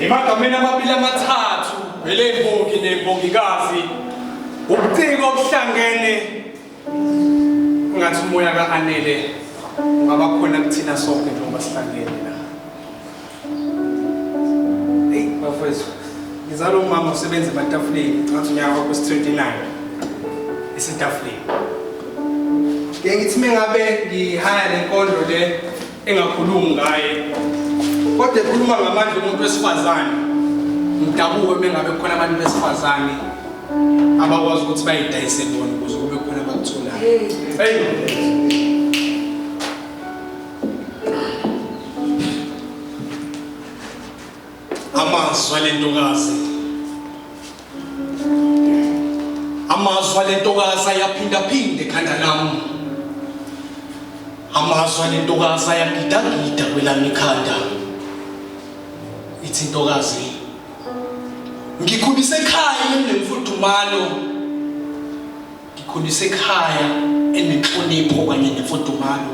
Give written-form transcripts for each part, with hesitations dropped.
Emagameni amabili amathathu vele imbongi nembongikazi ubuciko obuhlangene ngathi umoya kaanele ungaba khona kuthina sonke njengoba sihlangene la. Hey bafowethu, ngizalo umama usebenza ematafuleni ngathi unyaka wesi-29 esitafuleni. Ngeke ngithi mengabe ngihaya lenkondlo le engakhulumi ngaye kodwa ekhuluma ngamandla umuntu wesifazane ngidabuke mengabe khona abantu besifazane abakwazi ukuthi bayidayise bona ukuze kube khona abakutholayo. Hey amazwi lentokazi ayaphinda-phinda ekhanda lami. Amazwi lentokazi ayagida-gida kwelami ikhanda. Ithi intokazi, ngikhulise ekhaya enemfudumalo, ngikhulise ekhaya enenhlonipho kanye nemfudumalo.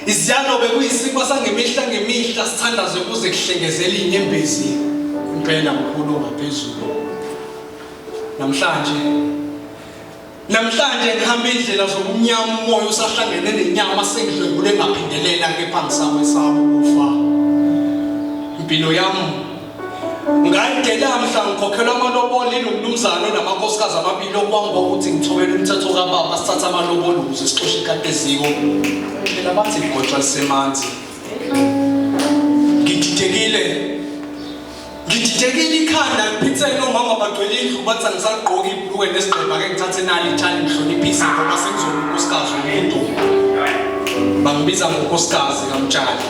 Iziyalo bekuyisimo sangemihla ngemihla sithandaze kuze kuhlengezele inyembezi impela mkhulu ngaphezulu. Namhlanje ngihamba indlela zobumnyama, umoya usahlangene nenyama sengidlwengule ngaphindelela kepha ngisawesaba ukufa. Impilo yami ngayidela mhla ngikhokhelwa amalobolo nomnumzane namakhosikazi amabili okwangu ukuthi ngithobele umthetho kababa sithatha amalobolo ukuze sixoshe ikati eziko. Phela bathi igotshwa lisemanzi. Ngididekile ikhanda ngiphithele nomama bagcwele indlu bathi angisagqoki ibhuluke nesigqeba ke ngithathe nali ithali ngihloniphise ngoba sengizoba unkosikazi womuntu. Bangibiza ngonkosikazi kaMtshali.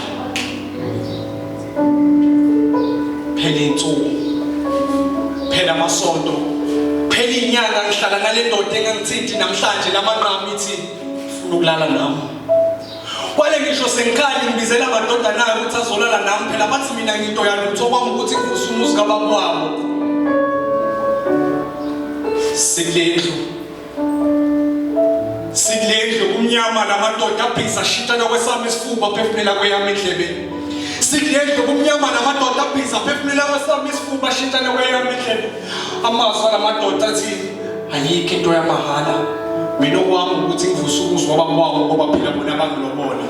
Phela insuku, phela amasonto, phela inyanga ngihlala nale ndoda engangithinti namhlanje namanqami ithi ufuna ukulala nami. Kwale ngisho sengikhali ngibizela amadoda nayo ukuthi azolala nami phela bathi mina nginto yalutho kwami ukuthi ngivuse umuzi kababa wabo. Sidlendlu kumnyama namadoda abhisa shitana kwesami isifuba phefumela kweyami endlebeni. Sidlendlu kumnyama namadoda abhisa phefumela kwesami isifuba shitana kweyami endlebeni. Amazwi alamadoda athi ayikho into yamahala. Mina okwami ukuthi ngivuse umuzi wababa wabo ngoba phela bona bangilobola.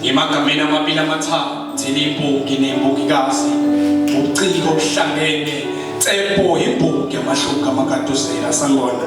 Emagameni amabili amathathu imbongi nembongikazi ubuciko obuhlangene Tsembo imbongi yamahluka amakaduzela sangona.